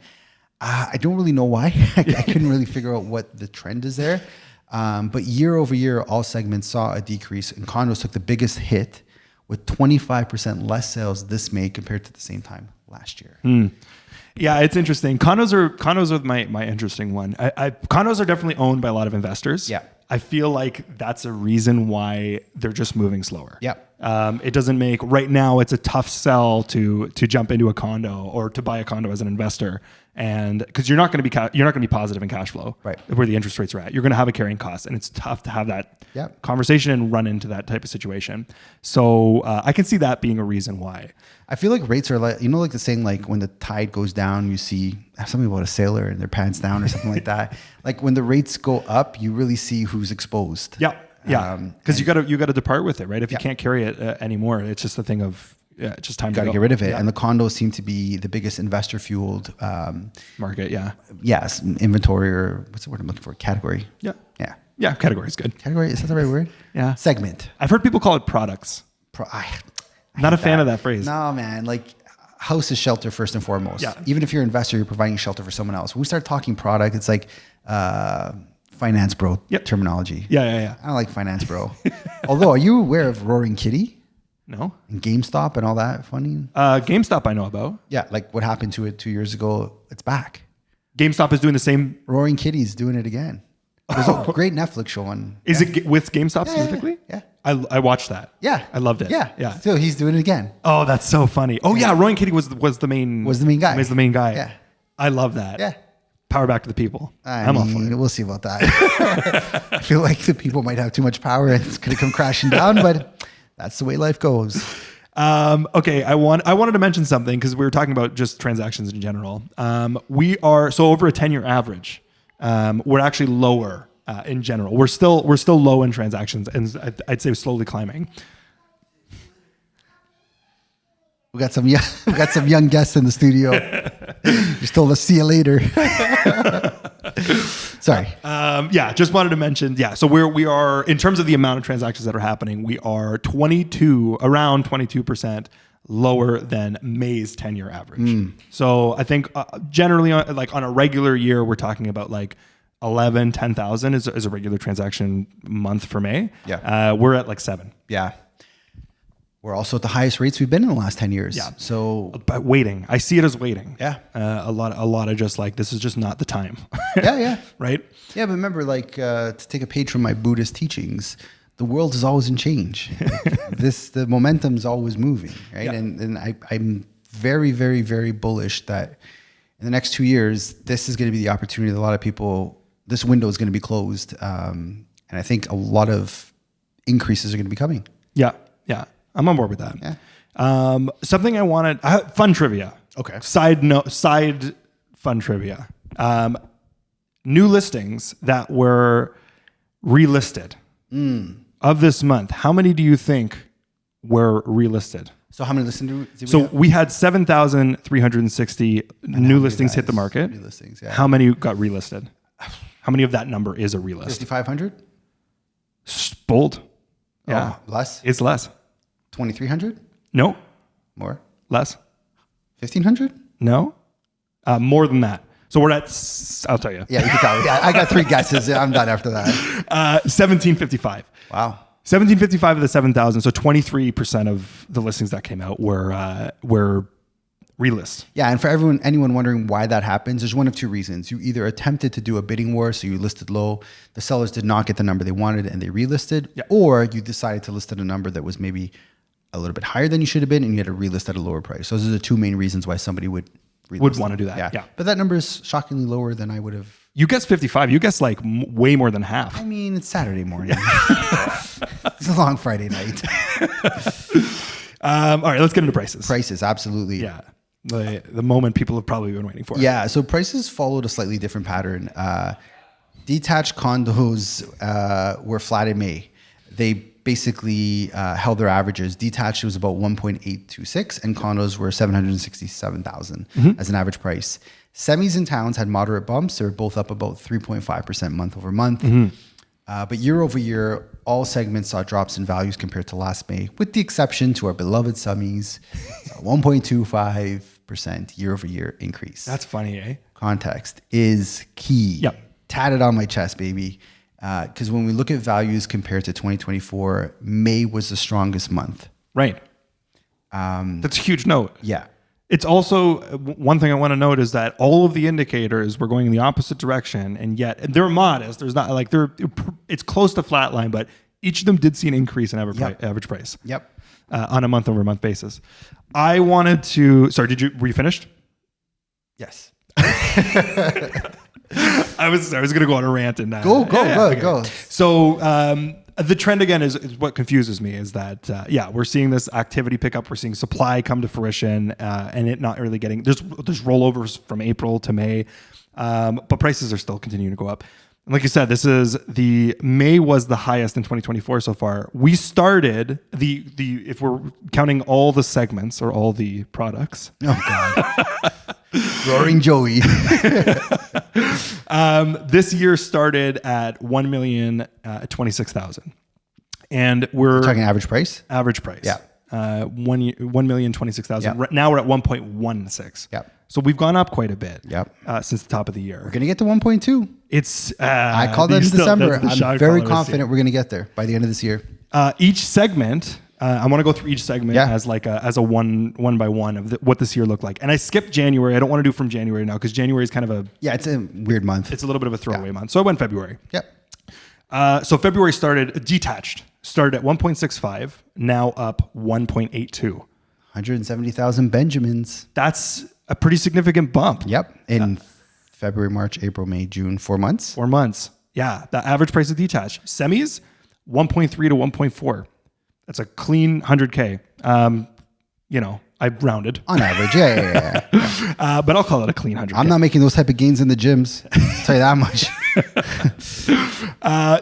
I don't really know why. I couldn't really figure out what the trend is there. But year over year, all segments saw a decrease, and condos took the biggest hit with 25% less sales this May compared to the same time last year. Yeah, it's interesting. Condos are my interesting one. Condos are definitely owned by a lot of investors. Yeah. I feel like that's a reason why they're just moving slower. Yeah. It doesn't make right now. It's a tough sell to jump into a condo or to buy a condo as an investor, and because you're not going to be positive in cash flow, right? Where the interest rates are at, you're going to have a carrying cost, and it's tough to have that conversation and run into that type of situation. So I can see that being a reason why. I feel like rates are like like the saying, like when the tide goes down, you see something about a sailor and their pants down or something like that. Like when the rates go up, you really see who's exposed. Yeah. Yeah, because you got to depart with it, right? If you can't carry it anymore, it's just a thing of it's just time to go. Got to get rid of it. Yeah. And the condos seem to be the biggest investor fueled market. Yeah. Yes, inventory, or what's the word I'm looking for? Category. Yeah. Category is good. Category, is that the right word? Yeah. Segment. I've heard people call it products. Not a fan of that phrase. No, man. Like house is shelter first and foremost. Yeah. Even if you're an investor, you're providing shelter for someone else. When we start talking product, it's like finance bro terminology. Yeah. I don't like finance bro. Although, are you aware of Roaring Kitty? No. And GameStop and all that funny? GameStop I know about. Yeah, like what happened to it 2 years ago, it's back. GameStop is doing the same. Roaring Kitty's doing it again. There's a great Netflix show on. Is it with GameStop specifically? Yeah. I watched that. Yeah. I loved it. Yeah. So he's doing it again. Oh, that's so funny. Oh yeah, Roaring Kitty was the main guy. Was the main guy. Yeah. I love that. Yeah. Power back to the people. I'm all for it. We'll see about that. I feel like the people might have too much power and it's going to come crashing down, but that's the way life goes. Okay, I wanted to mention something because we were talking about just transactions in general. We are over a 10-year average. We're actually lower in general. We're still low in transactions, and I'd say slowly climbing. We got some young guests in the studio. Just told us see you later. Sorry. Just wanted to mention. Yeah, so we are in terms of the amount of transactions that are happening, we are around 22% lower than May's 10-year average. So I think generally on a regular year, we're talking about like 10,000 is a regular transaction month for May. Yeah. We're at like 7. Yeah. We're also at the highest rates we've been in the last 10 years. Yeah. So, but waiting, I see it as waiting. Yeah. A lot of just like, this is just not the time. Yeah. Right. Yeah. But remember, like, to take a page from my Buddhist teachings, the world is always in change. The momentum is always moving. Right. Yeah. And I'm very, very, very bullish that in the next 2 years, this is going to be the opportunity that a lot of people, this window is going to be closed. And I think a lot of increases are going to be coming. Yeah. I'm on board with that. Yeah. Something I wanted, fun trivia. Okay. Side fun trivia. New listings that were relisted of this month. How many do you think were relisted? So how many listings did we So have? we had 7,360 new listings hit the market. New listings, yeah. How many got relisted? How many of that number is a relist? 5,500? Bold. Yeah. Oh, less? It's less. 2,300? No. More? Less. 1,500? No. More than that. So we're at, I'll tell you. Yeah, you can tell. Yeah, I got 3 guesses. I'm done after that. 1755. Wow. 1755 of the 7,000. So 23% of the listings that came out were relist. Yeah, and for anyone wondering why that happens, there's one of 2 reasons. You either attempted to do a bidding war, so you listed low, the sellers did not get the number they wanted and they relisted, or you decided to list at a number that was maybe a little bit higher than you should have been and you had to relist at a lower price. So those are the 2 main reasons why somebody would relist. Would want to do that. Yeah. But that number is shockingly lower than I would have You guessed 55. You guessed like way more than half. I mean, it's Saturday morning. It's a long Friday night. All right, let's get into prices. Prices, absolutely. Yeah. The moment people have probably been waiting for. Yeah, so prices followed a slightly different pattern. Detached condos were flat in May. They basically held their averages. Detached was about 1.826 and condos were 767,000 as an average price. Semis and towns had moderate bumps. They were both up about 3.5% month over month. But year over year, all segments saw drops in values compared to last May, with the exception to our beloved semis, 1.25% year over year increase. That's funny, eh? Context is key. Yep. Tatted on my chest, baby. Because when we look at values compared to 2024, May was the strongest month. Right. That's a huge note. Yeah. It's also one thing I want to note is that all of the indicators were going in the opposite direction, and yet they're modest. There's not like it's close to flatline, but each of them did see an increase in average price. Yep. On a month over month basis. I wanted to. Sorry, were you finished? Yes. I was going to go on a rant and go. So the trend again is what confuses me is that we're seeing this activity pick up. We're seeing supply come to fruition, and it not really getting there's rollovers from April to May, but prices are still continuing to go up. And like you said, May was the highest in 2024 so far. We started if we're counting all the segments or all the products. Oh God. Roaring Joey. This year started at 1,026,000, and we're talking average price. Average price, yeah, 1,026,000. Yep. Now we're at 1.16. Yep. So we've gone up quite a bit. Yep. Since the top of the year. We're gonna get to 1.2. It's. I called that in December. I'm very confident we're gonna get there by the end of this year. Each segment. I want to go through each segment as a one by one of what this year looked like. And I skipped January. I don't want to do from January now because January is kind of it's a weird month. It's a little bit of a throwaway month. So I went February. Yep. So February started detached. Started at 1.65, now up 1.82. 170,000 Benjamins. That's a pretty significant bump. Yep. In February, March, April, May, June, 4 months. 4 months. Yeah. The average price of detached. Semis, 1.3 to 1.4. That's a clean 100K. I rounded. On average, yeah. But I'll call it a clean 100K. I'm not making those type of gains in the gyms. I'll tell you that much.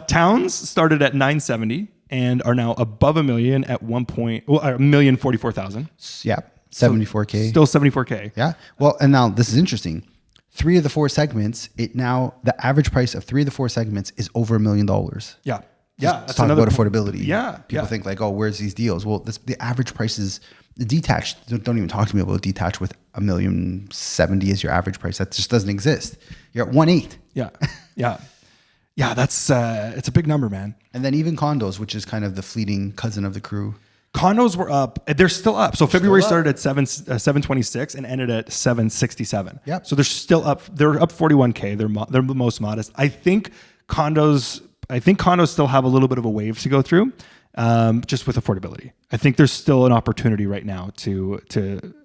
Towns started at 970 and are now above $1 million at 1,044,000. Yeah, 74K. Still 74K. Yeah. Well, and now this is interesting. 3 of the 4 segments, the average price of 3 of the 4 segments is over $1 million. Yeah. Let's talk about affordability. Yeah. People think like, oh, where's these deals? Well, the average price is the detached. Don't even talk to me about detached with $1,070,000 as your average price. That just doesn't exist. You're at 1.8. Yeah. Yeah. That's it's a big number, man. And then even condos, which is kind of the fleeting cousin of the crew. Condos were up. They're still up. So February started at 726 and ended at 767. Yeah. So they're still up. They're up 41K. They're the most modest. I think condos still have a little bit of a wave to go through, just with affordability. I think there's still an opportunity right now to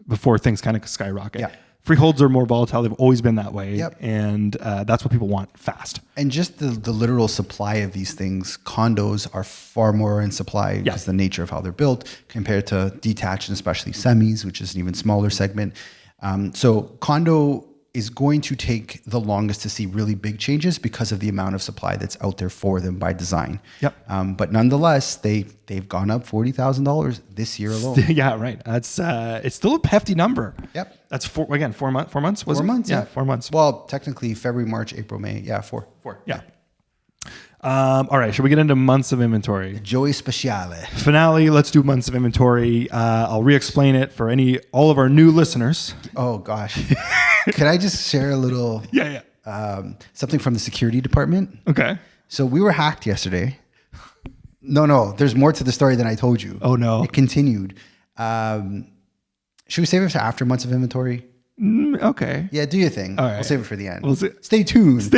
before things kind of skyrocket. Yeah. Freeholds are more volatile. They've always been that way. Yep. And that's what people want fast. And just the literal supply of these things, condos are far more in supply because the nature of how they're built compared to detached and especially semis, which is an even smaller segment. So condo is going to take the longest to see really big changes because of the amount of supply that's out there for them by design. Yep. But nonetheless, they've gone up $40,000 this year alone. Yeah, right. That's it's still a hefty number. Yep. That's 4 months. 4 months was 4 it? months. Yeah, 4 months. Well, technically February, March, April, May. Yeah, 4. 4. Yeah. All right. Should we get into months of inventory? Joey Speciale. Finale. Let's do months of inventory. I'll re-explain it for all of our new listeners. Oh gosh. Can I just share a little? Yeah. Something from the security department. Okay. So we were hacked yesterday. No. There's more to the story than I told you. Oh no. It continued. Should we save it for after months of inventory? Okay. Yeah, do your thing. All right. We'll save it for the end. Stay tuned.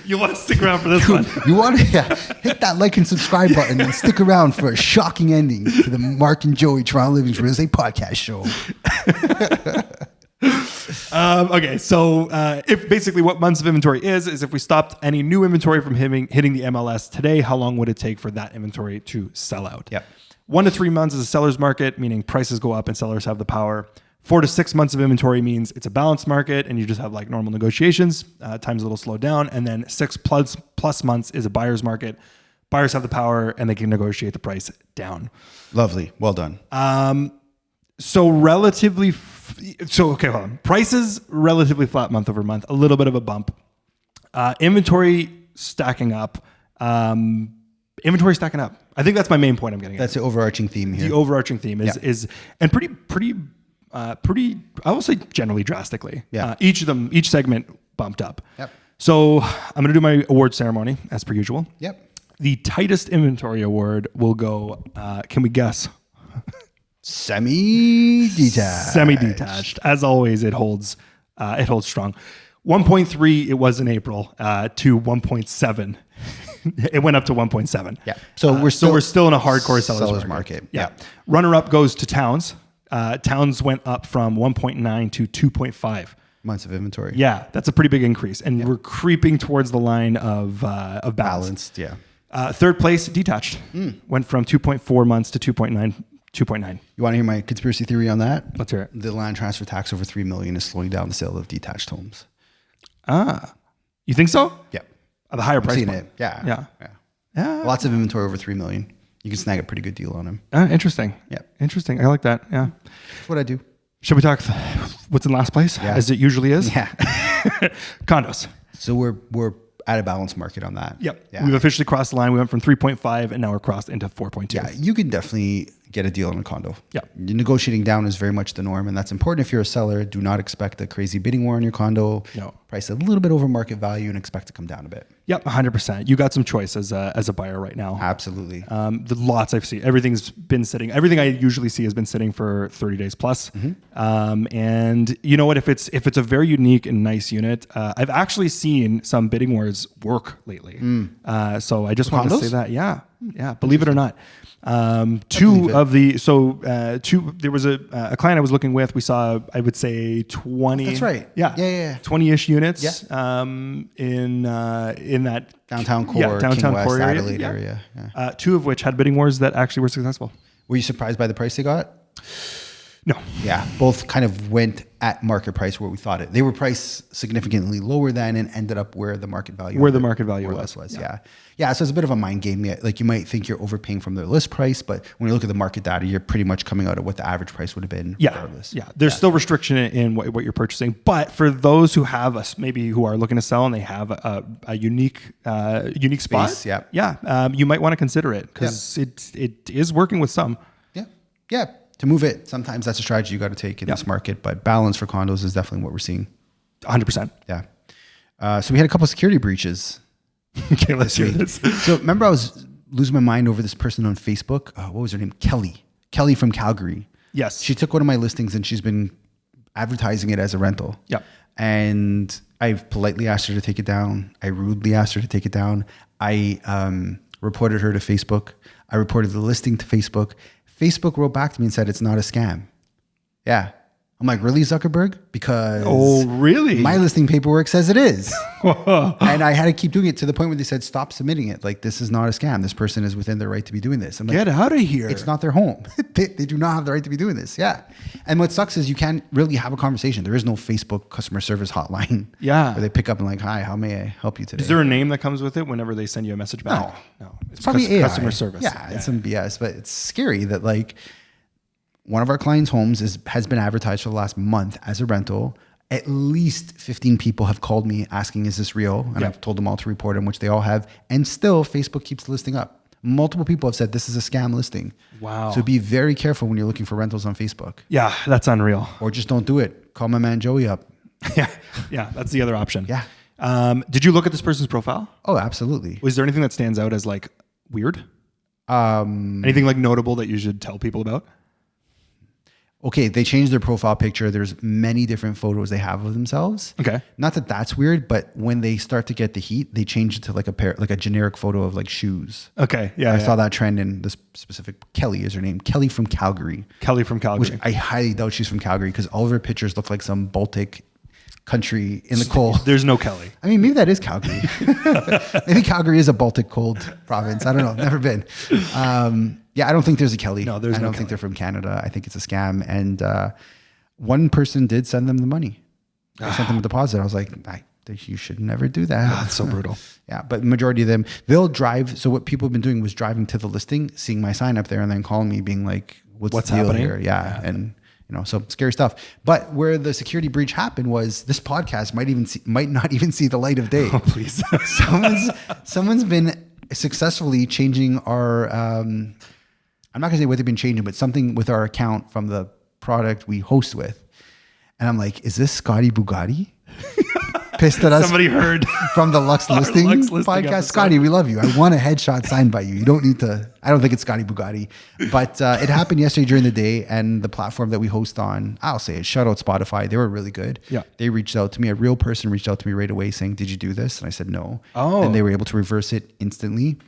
You want to stick around for this one? You want to hit that like and subscribe button and stick around for a shocking ending to the Mark and Joey Toronto Living's Real Estate Podcast Show. Okay, so if basically what months of inventory is if we stopped any new inventory from hitting the MLS today, how long would it take for that inventory to sell out? Yep. 1 to 3 months is a seller's market, meaning prices go up and sellers have the power. 4 to 6 months of inventory means it's a balanced market and you just have like normal negotiations. Time's a little slowed down. And then 6 plus months is a buyer's market. Buyers have the power and they can negotiate the price down. Lovely. Well done. So okay, hold on. Prices relatively flat month over month, a little bit of a bump. Inventory stacking up. Inventory stacking up. I think that's my main point I'm getting at. That's the overarching theme here. The overarching theme is and pretty, I will say generally drastically. Yeah. Each segment bumped up. Yep. So I'm going to do my award ceremony as per usual. Yep. The tightest inventory award will go, can we guess? Semi-detached. Semi-detached. As always, it holds strong. 1.3 it was in April to 1.7. It went up to 1.7. Yeah. So we're still in a hardcore seller's market. Yeah. Runner up goes to Towns. Towns went up from 1.9 to 2.5 months of inventory. Yeah, that's a pretty big increase, and we're creeping towards the line of balance. Balanced. Yeah. Third place, Detached. Went from 2.4 months to 2.9. 2.9. You want to hear my conspiracy theory on that? Let's hear it. The land transfer tax over $3 million is slowing down the sale of detached homes. You think so? Yeah. At the higher price seen point. it. Yeah. Lots of inventory over $3 million. You can snag a pretty good deal on them. Interesting. Yeah. Interesting. I like that. Yeah. That's what I do. Should we talk what's in last place, as it usually is? Yeah. Condos. So we're at a balanced market on that. Yep. Yeah. We've officially crossed the line. We went from 3.5 and now we're crossed into 4.2. Yeah. You can definitely get a deal on a condo. Yeah. Negotiating down is very much the norm, and that's important if you're a seller. Do not expect a crazy bidding war on your condo. No. Price a little bit over market value and expect to come down a bit. Yep, 100%. You got some choice as a buyer right now. Absolutely. The lots I've seen, everything I usually see has been sitting for 30 days plus. And you know what? If it's a very unique and nice unit, I've actually seen some bidding wars work lately. So I just wanted to say that. Yeah. Believe it or not. There was a client I was looking with. We saw, I would say 20. That's right. Yeah. 20-ish units. In that downtown core, downtown King West, core Adelaide area. Yeah. 2 of which had bidding wars that actually were successful. Were you surprised by the price they got? No. Yeah, both kind of went at market price where we thought it. They were priced significantly lower than and ended up where the market value was. Yeah. So it's a bit of a mind game. Like you might think you're overpaying from the list price, but when you look at the market data, you're pretty much coming out of what the average price would have been. Regardless. Yeah. There's still restriction in what you're purchasing, but for those who have who are looking to sell and they have a unique spot, space, you might want to consider it because it is working with some. Yeah. To move it, sometimes that's a strategy you got to take in this market, but balance for condos is definitely what we're seeing. 100%. Yeah. So we had a couple of security breaches. Okay, let's hear this. So remember, I was losing my mind over this person on Facebook. What was her name? Kelly from Calgary. Yes. She took one of my listings and she's been advertising it as a rental. Yeah. And I've politely asked her to take it down. I rudely asked her to take it down. I reported her to Facebook. I reported the listing to Facebook. Facebook wrote back to me and said it's not a scam. Yeah. I'm like, really, Zuckerberg? Because really? My listing paperwork says it is. And I had to keep doing it to the point where they said, stop submitting it. Like, this is not a scam. This person is within their right to be doing this. I'm like, get out of here. It's not their home. They do not have the right to be doing this. Yeah. And what sucks is you can't really have a conversation. There is no Facebook customer service hotline. Yeah. Where they pick up and like, hi, how may I help you today? Is there a name that comes with it whenever they send you a message back? No. It's probably AI. Customer service. Yeah. It's some BS, but it's scary that like, one of our clients' homes has been advertised for the last month as a rental. At least 15 people have called me asking, is this real? And I've told them all to report them, which they all have. And still, Facebook keeps the listing up. Multiple people have said this is a scam listing. Wow. So be very careful when you're looking for rentals on Facebook. Yeah, that's unreal. Or just don't do it. Call my man Joey up. Yeah, that's the other option. Yeah. Did you look at this person's profile? Oh, absolutely. Was there anything that stands out as like weird? Anything like notable that you should tell people about? Okay, they changed their profile picture. There's many different photos they have of themselves. Okay. Not that that's weird, but when they start to get the heat, they change it to like a generic photo of like shoes. Okay. Yeah. I saw that trend in this specific Kelly is her name. Kelly from Calgary. Kelly from Calgary. Which I highly doubt she's from Calgary because all of her pictures look like some Baltic country in the cold. There's no Kelly. I mean, maybe that is Calgary. Maybe Calgary is a Baltic cold province. I don't know. Never been. Yeah, I don't think there's a Kelly. No, there's I no don't Kelly. think they're from Canada. I think it's a scam. And one person did send them the money. I sent them a deposit. I was like, you should never do that. That's so brutal. Yeah, but majority of them, they'll drive. So what people have been doing was driving to the listing, seeing my sign up there, and then calling me being like, what's the deal happening here? Yeah. And so scary stuff. But where the security breach happened was this podcast might not even see the light of day. Oh, please. someone's been successfully changing our, I'm not gonna say what they've been changing, but something with our account from the product we host with. And I'm like, is this Scotty Bugatti? Pissed at us. Somebody heard from the Lux Listing podcast. episode. Scotty, we love you. I want a headshot signed by you. You don't need to. I don't think it's Scotty Bugatti, but it happened yesterday during the day, and the platform that we host on, I'll say it. Shout out Spotify. They were really good. Yeah. They reached out to me. A real person reached out to me right away saying, "Did you do this?" And I said, "No." Oh. And they were able to reverse it instantly.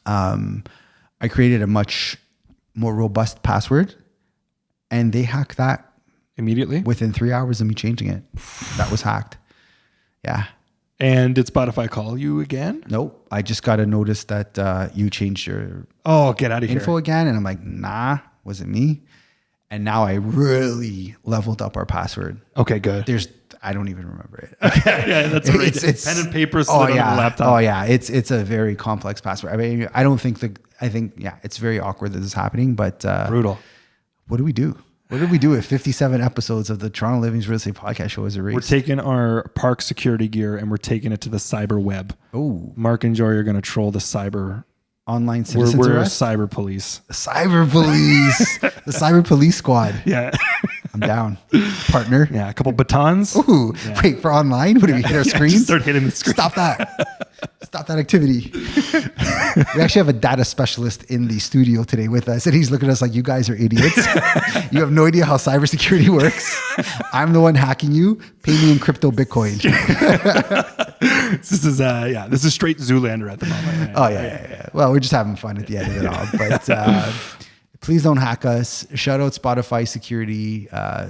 I created a much more robust password, and they hacked that Immediately? within 3 hours of me changing it. That was hacked. Yeah. And did Spotify call you again? Nope. I just got a notice that you changed your Oh, get out of here. info again. And I'm like, nah, wasn't me. And now I really leveled up our password. Okay, good. I don't even remember it. Yeah, that's right. It's pen and paper slid on the laptop. Oh yeah. It's a very complex password. I mean, it's very awkward that this is happening, but Brutal. what do we do? What did we do if 57 episodes of the Toronto Living's Real Estate Podcast show is erased? We're taking our park security gear and we're taking it to the cyber web. Oh, Mark and Joey are going to troll the cyber. online citizens We're arrest? cyber police. The cyber police. The cyber police squad. Yeah. I'm down. Partner. Yeah. A couple batons. Ooh, wait, for online? What do we hit our screen? Just start hitting the screen. Stop that. Stop that activity. We actually have a data specialist in the studio today with us, and he's looking at us like, you guys are idiots. You have no idea how cybersecurity works. I'm the one hacking you. Pay me in crypto Bitcoin. This is straight Zoolander at the moment. Oh, yeah. Well, we're just having fun at the end of it all. But please don't hack us. Shout out Spotify security.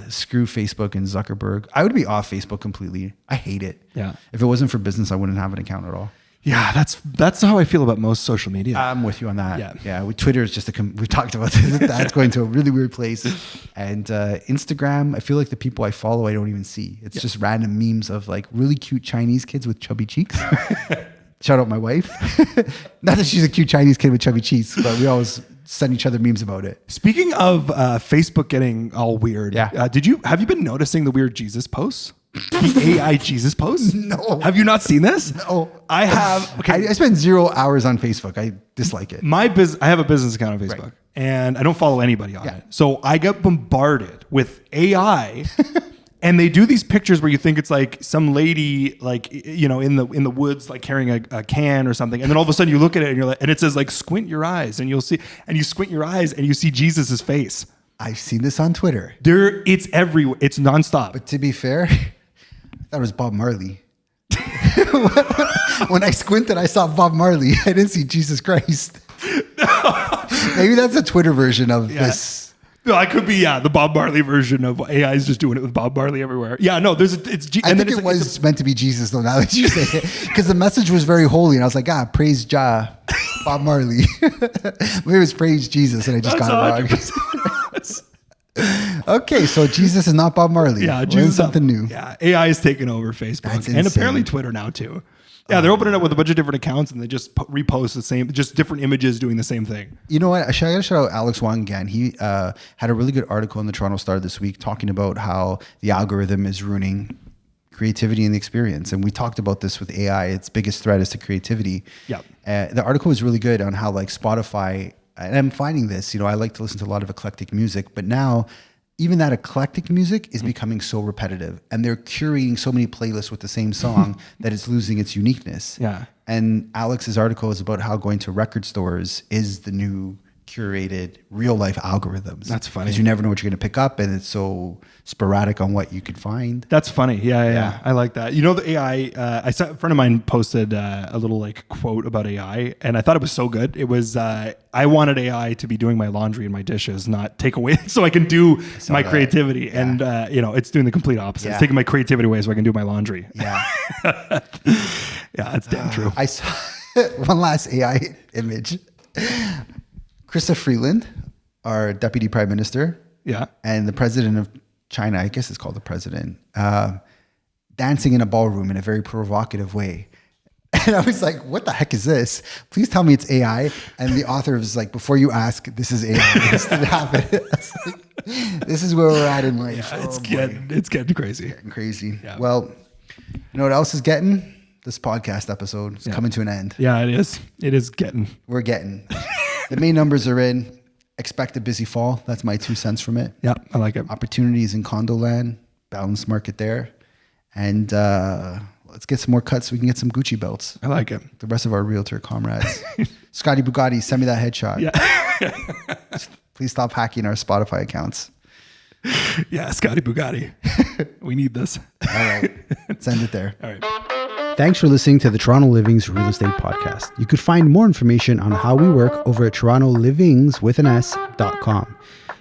Screw Facebook and Zuckerberg. I would be off Facebook completely. I hate it. Yeah. If it wasn't for business, I wouldn't have an account at all. Yeah, that's how I feel about most social media. I'm with you on that. Yeah. With Twitter is just we talked about this. That's going to a really weird place. And Instagram, I feel like the people I follow, I don't even see. It's just random memes of like really cute Chinese kids with chubby cheeks. Shout out my wife. Not that she's a cute Chinese kid with chubby cheeks, but we always send each other memes about it. Speaking of Facebook getting all weird, Yeah. have you been noticing the weird Jesus posts? The AI Jesus posts? No. Have you not seen this? No. I have. Okay. I spend 0 hours on Facebook. I dislike it. I have a business account on Facebook, Right. and I don't follow anybody on Yeah. it. So I get bombarded with AI, and they do these pictures where you think it's like some lady, like in the woods, like carrying a can or something, and then all of a sudden you look at it and you're like, and it says like squint your eyes, and you squint your eyes and you see Jesus's face. I've seen this on Twitter. It's everywhere. It's nonstop. But to be fair, I thought it was Bob Marley. When I squinted, I saw Bob Marley. I didn't see Jesus Christ. Maybe that's a Twitter version of this. No, I could be the Bob Marley version of AI is just doing it with Bob Marley everywhere. Yeah, no, I think it was meant to be Jesus though. Now that you say it, because the message was very holy, and I was like, praise Jah, Bob Marley. Maybe it was praise Jesus, and I just got it wrong. Okay, so Jesus is not Bob Marley. Yeah, Jesus something new. Yeah, AI is taking over Facebook That's and apparently insane. Twitter now too. Yeah, they're opening up with a bunch of different accounts and they just repost the same, just different images doing the same thing. You know what? I gotta shout out Alex Wong again. He had a really good article in the Toronto Star this week talking about how the algorithm is ruining creativity and the experience. And we talked about this with AI. Its biggest threat is to creativity. Yeah. The article was really good on how like Spotify, and I'm finding this, I like to listen to a lot of eclectic music, but now even that eclectic music is becoming so repetitive, and they're curating so many playlists with the same song that it's losing its uniqueness. Yeah. And Alex's article is about how going to record stores is the new curated real life algorithms. That's funny. Because you never know what you're going to pick up, and it's so sporadic on what you could find. That's funny. Yeah. I like that. You know, the AI, I saw a friend of mine posted a little like quote about AI, and I thought it was so good. It was, I wanted AI to be doing my laundry and my dishes, not take away so I can do my creativity. Yeah. And, it's doing the complete opposite. It's taking my creativity away so I can do my laundry. Yeah. Yeah, that's damn true. I saw one last AI image. Chrystia Freeland, our deputy prime minister. Yeah. And the president of China, I guess it's called the president, dancing in a ballroom in a very provocative way. And I was like, what the heck is this? Please tell me it's AI. And the author was like, before you ask, this is AI. This didn't happen. This is where we're at in life. Yeah, it's getting crazy. Getting crazy. Yeah. Well, you know what else is getting? This podcast episode is coming to an end. Yeah, it is. It is getting. We're getting. The main numbers are in. Expect a busy fall. That's my 2 cents from it. Yeah, I like it. Opportunities in condo land, balanced market there. And let's get some more cuts so we can get some Gucci belts. I like it. The rest of our realtor comrades. Scotty Bugatti, send me that headshot. Yeah. Please stop hacking our Spotify accounts. Yeah, Scotty Bugatti. We need this. All right. Send it there. All right. Thanks for listening to the Toronto Livings Real Estate Podcast. You could find more information on how we work over at torontolivings.com.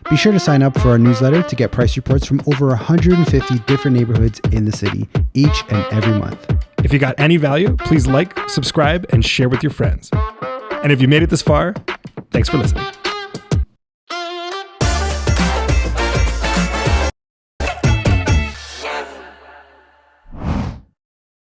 Be sure to sign up for our newsletter to get price reports from over 150 different neighborhoods in the city each and every month. If you got any value, please like, subscribe, and share with your friends. And if you made it this far, thanks for listening.